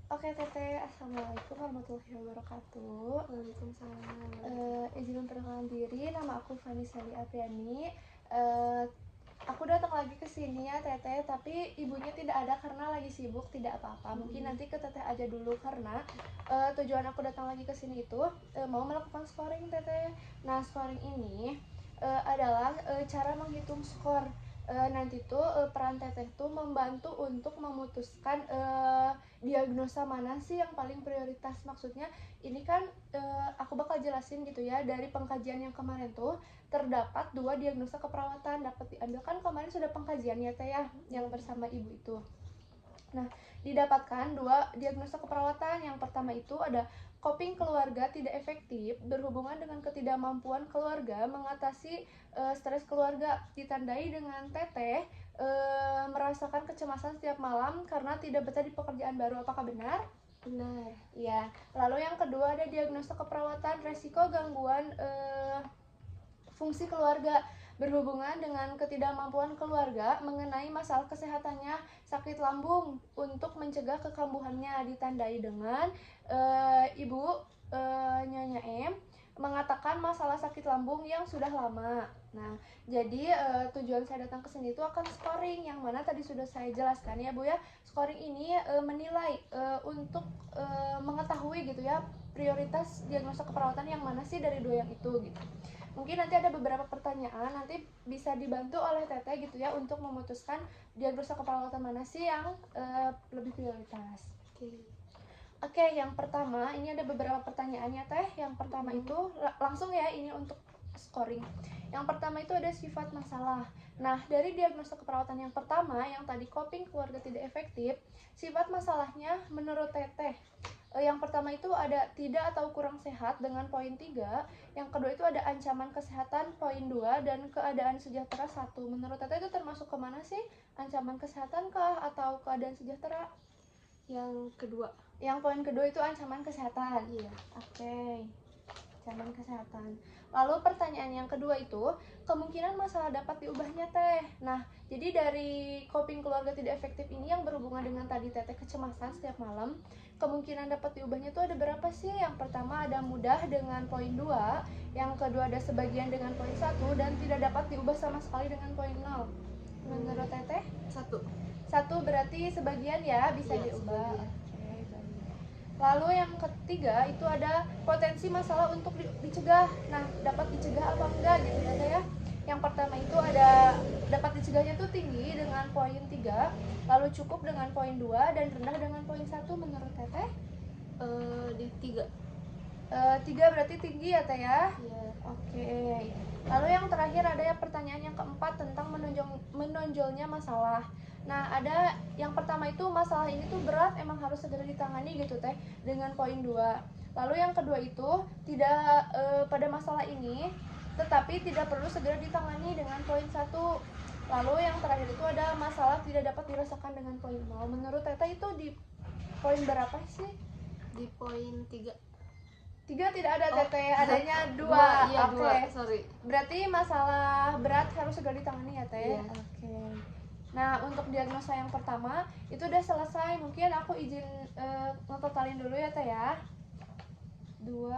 Oke Teteh, Assalamualaikum warahmatullahi wabarakatuh. Waalaikumsalam. Izin memperkenalkan diri, nama aku Fani Sally Apriani. Eh, aku datang lagi ke sini ya Teteh, tapi ibunya tidak ada karena lagi sibuk, tidak apa-apa. Mungkin nanti ke Teteh aja dulu karena tujuan aku datang lagi ke sini itu mau melakukan scoring Teteh. Nah, scoring ini adalah cara menghitung skor. Nanti tuh peran Teteh tuh membantu untuk memutuskan diagnosa mana sih yang paling prioritas. Maksudnya ini kan aku bakal jelasin gitu ya, dari pengkajian yang kemarin tuh terdapat 2 diagnosa keperawatan dapat diambil. Kan kemarin sudah pengkajiannya Teh ya yang bersama ibu itu. Nah, didapatkan 2 diagnosa keperawatan. Yang pertama itu ada coping keluarga tidak efektif berhubungan dengan ketidakmampuan keluarga mengatasi stres keluarga, ditandai dengan teteh merasakan kecemasan setiap malam karena tidak betah di pekerjaan baru. Apakah benar? Benar. Ya. Lalu yang kedua ada diagnosa keperawatan resiko gangguan fungsi keluarga berhubungan dengan ketidakmampuan keluarga mengenai masalah kesehatannya, sakit lambung untuk mencegah kekambuhannya, ditandai dengan ibu Nyonya M mengatakan masalah sakit lambung yang sudah lama. Nah, jadi tujuan saya datang ke sini itu akan scoring yang mana tadi sudah saya jelaskan ya Bu ya. Scoring ini menilai untuk mengetahui gitu ya prioritas diagnosa keperawatan yang mana sih dari 2 yang itu gitu. Mungkin nanti ada beberapa pertanyaan, nanti bisa dibantu oleh Teteh gitu ya untuk memutuskan diagnosa keperawatan mana sih yang lebih prioritas. Oke, yang pertama ini ada beberapa pertanyaannya Teh. Yang pertama itu langsung ya ini untuk scoring. Yang pertama itu ada sifat masalah. Nah, dari diagnosa keperawatan yang pertama yang tadi coping keluarga tidak efektif, sifat masalahnya menurut Teteh yang pertama itu ada tidak atau kurang sehat dengan poin 3. Yang kedua itu ada ancaman kesehatan poin 2 dan keadaan sejahtera 1. Menurut Teteh itu termasuk kemana sih? Ancaman kesehatan kah atau keadaan sejahtera? Yang kedua. Yang poin kedua itu ancaman kesehatan. Iya. Oke. Ancaman kesehatan. Lalu pertanyaan yang kedua itu kemungkinan masalah dapat diubahnya Teh. Nah, jadi dari coping keluarga tidak efektif ini yang berhubungan dengan tadi Teteh kecemasan setiap malam, kemungkinan dapat diubahnya itu ada berapa sih? Yang pertama ada mudah dengan poin 2, yang kedua ada sebagian dengan poin 1, dan tidak dapat diubah sama sekali dengan poin 0. Menurut Teteh? 1. 1 berarti sebagian ya bisa Iya, diubah. sebagian. Oke, baik. Lalu yang ketiga itu ada potensi masalah untuk dicegah. Nah, dapat dicegah apa enggak gitu ya Teh ya. Yang pertama itu ada dapat dicegahnya tuh tinggi dengan poin 3, lalu cukup dengan poin 2, dan rendah dengan poin 1 menurut Teteh. Di 3. 3 berarti tinggi ya Teh ya. Iya. Oke. Lalu yang terakhir ada ya pertanyaan yang keempat tentang menonjolnya masalah. Nah, ada yang pertama itu masalah ini tuh berat, emang harus segera ditangani gitu Teh dengan poin 2. Lalu yang kedua itu tidak pada masalah ini tetapi tidak perlu segera ditangani dengan poin 1. Lalu yang terakhir itu ada masalah tidak dapat dirasakan dengan poin 0. Menurut Teteh itu di poin berapa sih? Di poin 3. 3 tidak ada Teteh, adanya 2. Iya, Oke. 2. Sorry. Berarti masalah berat harus segera ditangani ya Teh. Iya. Oke. Nah, untuk diagnosa yang pertama itu udah selesai. Mungkin aku izin ngetotalin dulu ya Teh ya. 2.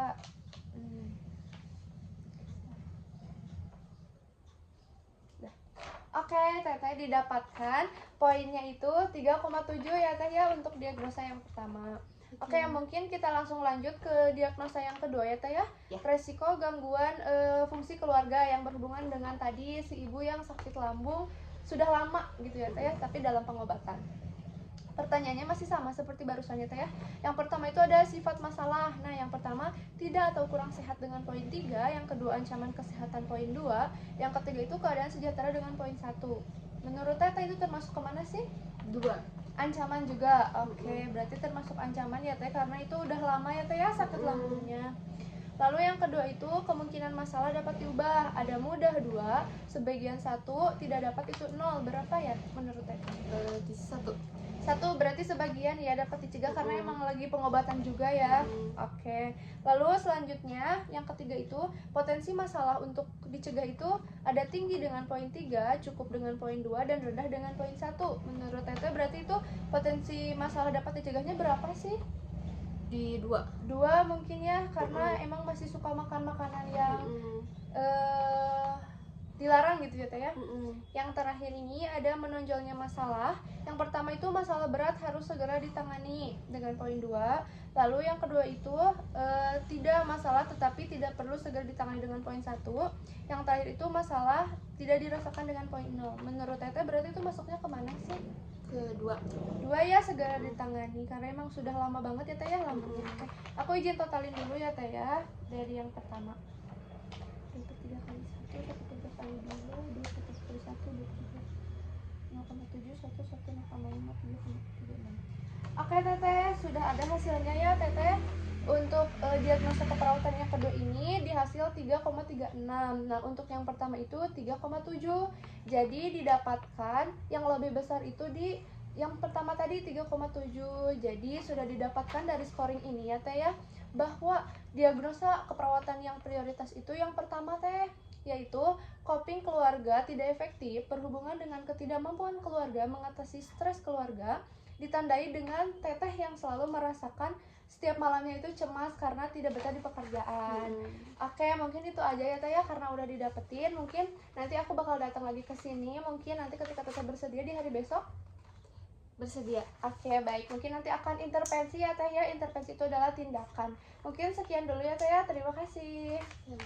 Oke, Teteh didapatkan poinnya itu 3,7 ya Teh ya untuk diagnosa yang pertama. Oke, mungkin kita langsung lanjut ke diagnosa yang kedua ya Teh ya. Ya. Resiko gangguan fungsi keluarga yang berhubungan dengan tadi si ibu yang sakit lambung sudah lama gitu ya Teh ya, tapi dalam pengobatan. Pertanyaannya masih sama seperti barusan ya Teh ya. Yang pertama itu ada sifat masalah. Nah, yang pertama tidak atau kurang sehat dengan poin 3, yang kedua ancaman kesehatan poin 2, yang ketiga itu keadaan sejahtera dengan poin 1. Menurut Teteh itu termasuk kemana sih? 2. Ancaman juga. Oke, berarti termasuk ancaman ya Teh karena itu udah lama ya Teh ya sakit lambungnya. Lalu yang kedua itu kemungkinan masalah dapat diubah. Ada mudah 2, sebagian 1, tidak dapat itu 0. Berapa ya menurut Teteh? Di 1. 1 berarti sebagian ya dapat dicegah karena emang lagi pengobatan juga ya. Oke. Lalu selanjutnya yang ketiga itu potensi masalah untuk dicegah itu ada tinggi dengan poin 3, cukup dengan poin 2 dan rendah dengan poin 1. Menurut Teteh berarti itu potensi masalah dapat dicegahnya berapa sih? Di 2. 2 mungkin ya karena emang masih suka makan makanan yang dilarang gitu ya Teh ya. Yang terakhir ini ada menonjolnya masalah. Yang pertama itu masalah berat harus segera ditangani dengan poin 2. Lalu yang kedua itu tidak masalah tetapi tidak perlu segera ditangani dengan poin 1. Yang terakhir itu masalah tidak dirasakan dengan poin 0. Menurut Teteh berarti itu masuknya kemana sih? Kedua. 2 ya segera ditangani karena emang sudah lama banget ya Teh ya lamanya. Oke. Aku izin totalin dulu ya Teh ya dari yang pertama. 3 kali 1, 1 kali 2, 2 kali 1, 0,7, 1, 0,5, 3,36. Oke Teteh, sudah ada hasilnya ya Teteh. Untuk diagnosa keperawatan yang kedua ini di hasil 3,36. Nah untuk yang pertama itu 3,7. Jadi didapatkan yang lebih besar itu di yang pertama tadi 3,7. Jadi sudah didapatkan dari scoring ini ya Teh ya, bahwa diagnosa keperawatan yang prioritas itu yang pertama Teh, yaitu coping keluarga tidak efektif berhubungan dengan ketidakmampuan keluarga mengatasi stres keluarga, ditandai dengan Teteh yang selalu merasakan setiap malamnya itu cemas karena tidak betah di pekerjaan. Oke, mungkin itu aja ya Teh ya karena udah didapetin. Mungkin nanti aku bakal datang lagi ke sini mungkin nanti ketika Teteh bersedia di hari besok. Bersedia. Oke, baik. Mungkin nanti akan intervensi ya Teh ya. Intervensi itu adalah tindakan. Mungkin sekian dulu ya Teh ya. Terima kasih. Yang